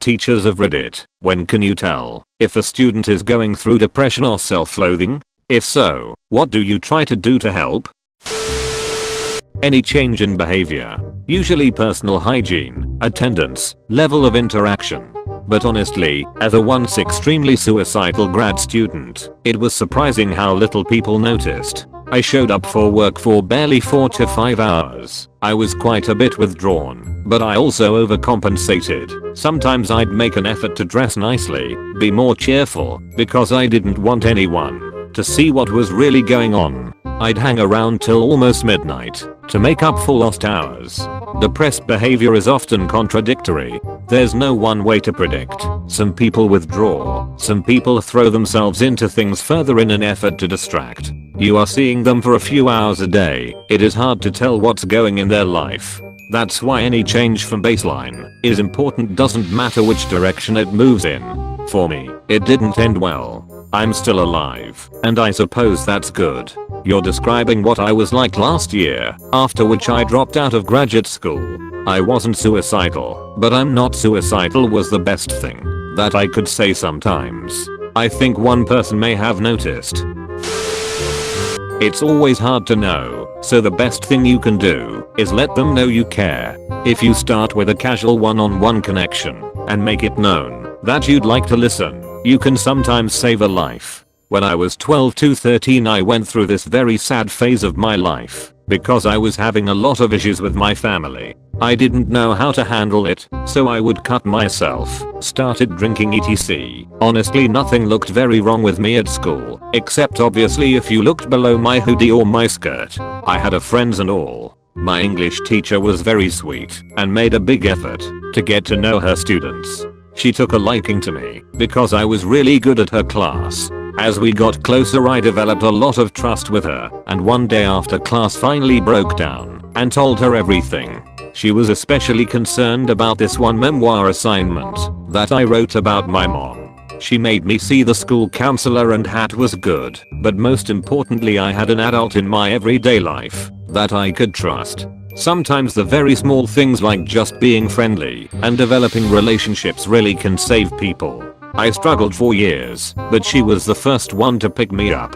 teachers of Reddit, when can you tell if a student is going through depression or self-loathing? If so, what do you try to do to help? Any change in behavior, usually personal hygiene, attendance, level of interaction. But honestly, as a once extremely suicidal grad student, it was surprising how little people noticed. I showed up for work for barely 4 to 5 hours. I was quite a bit withdrawn, but I also overcompensated. Sometimes I'd make an effort to dress nicely, be more cheerful, because I didn't want anyone to see what was really going on. I'd hang around till almost midnight to make up for lost hours. Depressed behavior is often contradictory. There's no one way to predict. Some people withdraw. Some people throw themselves into things further in an effort to distract. You are seeing them for a few hours a day. It is hard to tell what's going in their life. That's why any change from baseline is important, doesn't matter which direction it moves in. For me, it didn't end well. I'm still alive, and I suppose that's good. You're describing what I was like last year, after which I dropped out of graduate school. I wasn't suicidal, but I'm not suicidal was the best thing that I could say sometimes. I think one person may have noticed. It's always hard to know, so the best thing you can do is let them know you care. If you start with a casual one-on-one connection and make it known that you'd like to listen, you can sometimes save a life. When I was 12 to 13, I went through this very sad phase of my life because I was having a lot of issues with my family. I didn't know how to handle it, so I would cut myself, started drinking etc. Honestly, nothing looked very wrong with me at school, except obviously if you looked below my hoodie or my skirt. I had a friends and all. My English teacher was very sweet and made a big effort to get to know her students. She took a liking to me because I was really good at her class. As we got closer, I developed a lot of trust with her, and one day after class finally broke down and told her everything. She was especially concerned about this one memoir assignment that I wrote about my mom. She made me see the school counselor, and that was good, but most importantly, I had an adult in my everyday life that I could trust. Sometimes the very small things like just being friendly and developing relationships really can save people. I struggled for years, but she was the first one to pick me up.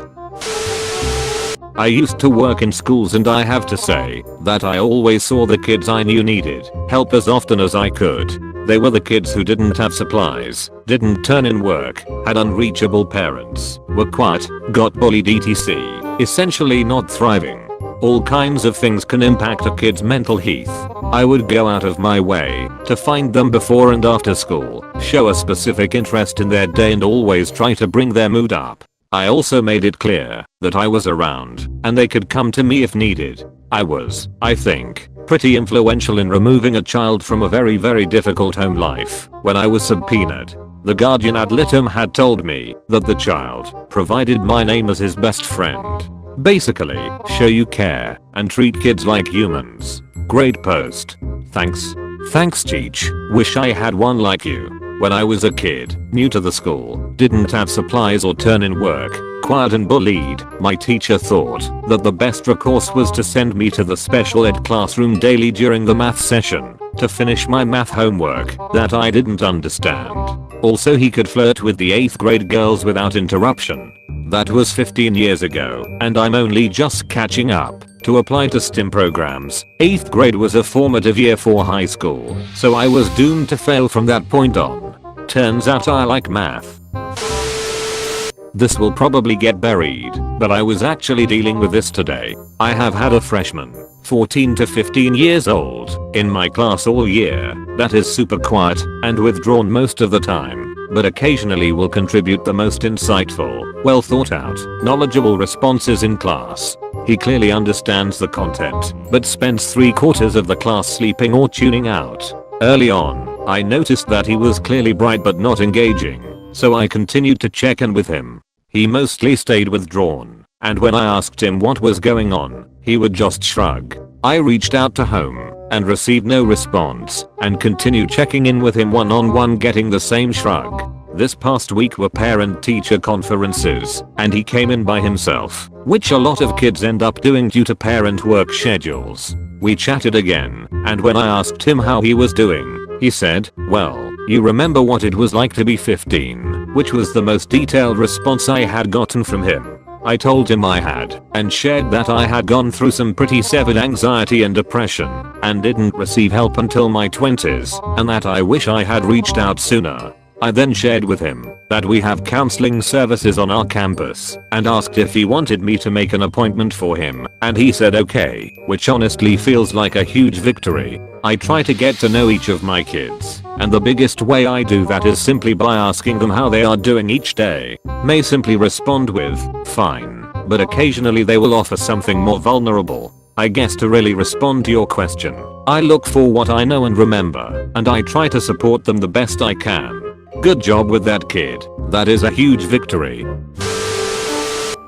I used to work in schools, and I have to say that I always saw the kids I knew needed help as often as I could. They were the kids who didn't have supplies, didn't turn in work, had unreachable parents, were quiet, got bullied etc. Essentially not thriving. All kinds of things can impact a kid's mental health. I would go out of my way to find them before and after school, show a specific interest in their day, and always try to bring their mood up. I also made it clear that I was around and they could come to me if needed. I was, I think, pretty influential in removing a child from a very difficult home life. When I was subpoenaed, the guardian ad litem had told me that the child provided my name as his best friend. Basically, show you care and treat kids like humans. Great post. Thanks. Thanks Cheech. Wish I had one like you. When I was a kid, new to the school, didn't have supplies or turn in work, quiet and bullied, my teacher thought that the best recourse was to send me to the special ed classroom daily during the math session to finish my math homework that I didn't understand. Also, he could flirt with the 8th grade girls without interruption. That was 15 years ago, and I'm only just catching up to apply to STEM programs. 8th grade was a formative year for high school, so I was doomed to fail from that point on. Turns out I like math. This will probably get buried, but I was actually dealing with this today. I have had a freshman, 14 to 15 years old, in my class all year that is super quiet and withdrawn most of the time, but occasionally will contribute the most insightful, well thought out, knowledgeable responses in class. He clearly understands the content, but spends 3/4 of the class sleeping or tuning out. Early on, I noticed that he was clearly bright but not engaging, so I continued to check in with him. He mostly stayed withdrawn, and when I asked him what was going on, he would just shrug. I reached out to home and received no response, and continued checking in with him one-on-one, getting the same shrug. This past week were parent-teacher conferences, and he came in by himself, which a lot of kids end up doing due to parent work schedules. We chatted again, and when I asked him how he was doing, he said, "Well, you remember what it was like to be 15, which was the most detailed response I had gotten from him. I told him I had, and shared that I had gone through some pretty severe anxiety and depression, and didn't receive help until my 20s, and that I wish I had reached out sooner. I then shared with him that we have counseling services on our campus, and asked if he wanted me to make an appointment for him, and he said okay, which honestly feels like a huge victory. I try to get to know each of my kids, and the biggest way I do that is simply by asking them how they are doing each day. May simply respond with, fine, but occasionally they will offer something more vulnerable. I guess to really respond to your question, I look for what I know and remember, and I try to support them the best I can. Good job with that kid. That is a huge victory.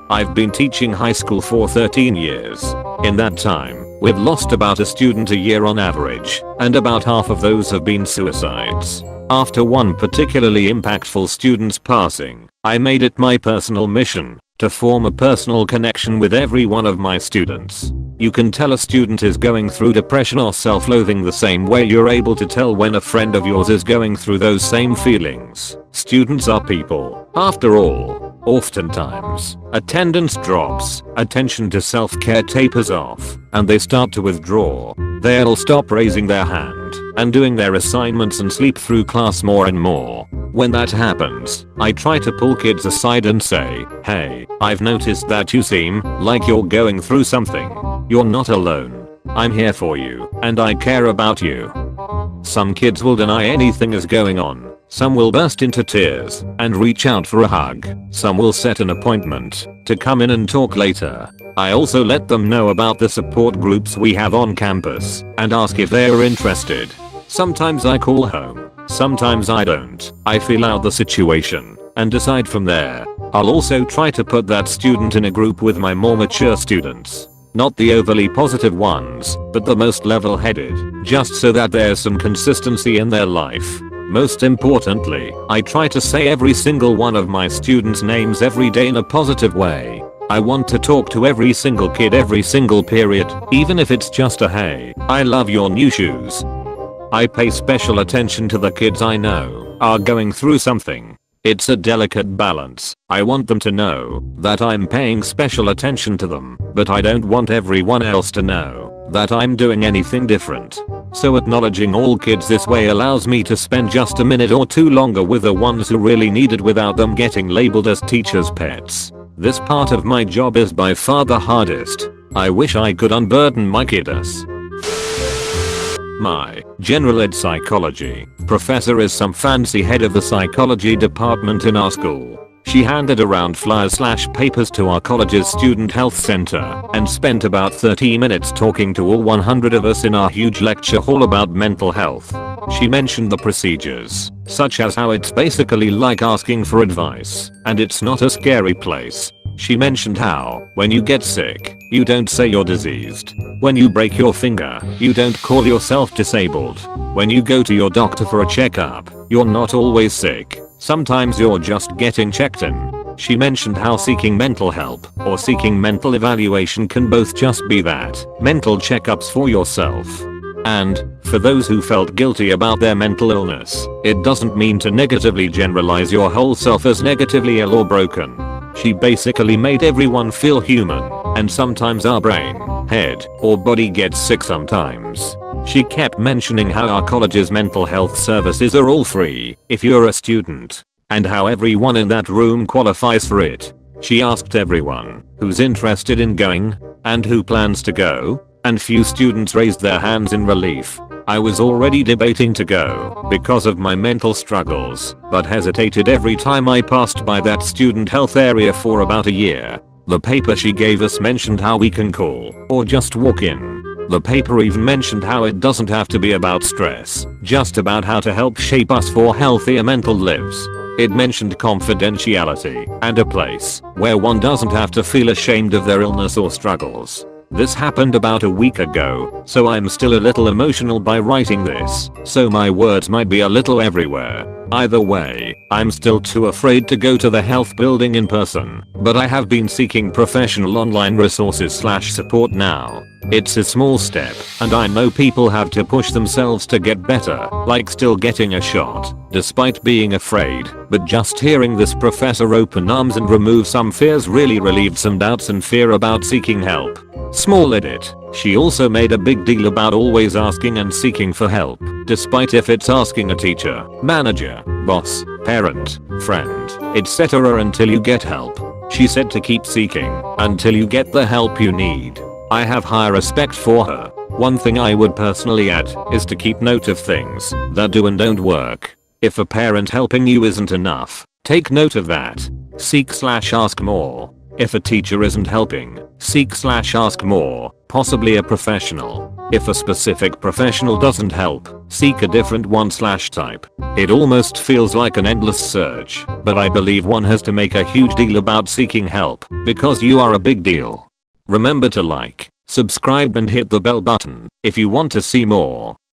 I've been teaching high school for 13 years. In that time, we've lost about a student a year on average, and about half of those have been suicides. After one particularly impactful student's passing, I made it my personal mission to form a personal connection with every one of my students. You can tell a student is going through depression or self-loathing the same way you're able to tell when a friend of yours is going through those same feelings. Students are people, after all. Oftentimes, attendance drops, attention to self-care tapers off, and they start to withdraw. They'll stop raising their hand and doing their assignments and sleep through class more and more. When that happens, I try to pull kids aside and say, hey, I've noticed that you seem like you're going through something. You're not alone. I'm here for you, and I care about you. Some kids will deny anything is going on. Some will burst into tears and reach out for a hug. Some will set an appointment to come in and talk later. I also let them know about the support groups we have on campus and ask if they are interested. Sometimes I call home, sometimes I don't. I feel out the situation and decide from there. I'll also try to put that student in a group with my more mature students. Not the overly positive ones, but the most level-headed, just so that there's some consistency in their life. Most importantly, I try to say every single one of my students' names every day in a positive way. I want to talk to every single kid every single period, even if it's just a hey, I love your new shoes. I pay special attention to the kids I know are going through something. It's a delicate balance. I want them to know that I'm paying special attention to them, but I don't want everyone else to know that I'm doing anything different. So acknowledging all kids this way allows me to spend just a minute or two longer with the ones who really need it without them getting labeled as teachers' pets. This part of my job is by far the hardest. I wish I could unburden my kiddos. My general ed psychology professor is some fancy head of the psychology department in our school. She handed around flyers/papers to our college's student health center and spent about 30 minutes talking to all 100 of us in our huge lecture hall about mental health. She mentioned the procedures, such as how it's basically like asking for advice, and it's not a scary place. She mentioned how, when you get sick, you don't say you're diseased. When you break your finger, you don't call yourself disabled. When you go to your doctor for a checkup, you're not always sick. Sometimes you're just getting checked in. She mentioned how seeking mental help or seeking mental evaluation can both just be that, mental checkups for yourself. And, for those who felt guilty about their mental illness, it doesn't mean to negatively generalize your whole self as negatively ill or broken. She basically made everyone feel human, and sometimes our brain, head, or body gets sick sometimes. She kept mentioning how our college's mental health services are all free if you're a student, and how everyone in that room qualifies for it. She asked everyone who's interested in going and who plans to go, and few students raised their hands in relief. I was already debating to go because of my mental struggles, but hesitated every time I passed by that student health area for about a year. The paper she gave us mentioned how we can call or just walk in. The paper even mentioned how it doesn't have to be about stress, just about how to help shape us for healthier mental lives. It mentioned confidentiality and a place where one doesn't have to feel ashamed of their illness or struggles. This happened about a week ago, so I'm still a little emotional by writing this, so my words might be a little everywhere. Either way, I'm still too afraid to go to the health building in person, but I have been seeking professional online resources / support now. It's a small step, and I know people have to push themselves to get better, like still getting a shot, despite being afraid, but just hearing this professor open arms and remove some fears really relieved some doubts and fear about seeking help. Small edit. She also made a big deal about always asking and seeking for help, despite if it's asking a teacher, manager, boss, parent, friend, etc. until you get help. She said to keep seeking until you get the help you need. I have high respect for her. One thing I would personally add is to keep note of things that do and don't work. If a parent helping you isn't enough, take note of that. Seek / ask more. If a teacher isn't helping, seek / ask more, possibly a professional. If a specific professional doesn't help, seek a different one / type. It almost feels like an endless search, but I believe one has to make a huge deal about seeking help, because you are a big deal. Remember to like, subscribe and hit the bell button if you want to see more.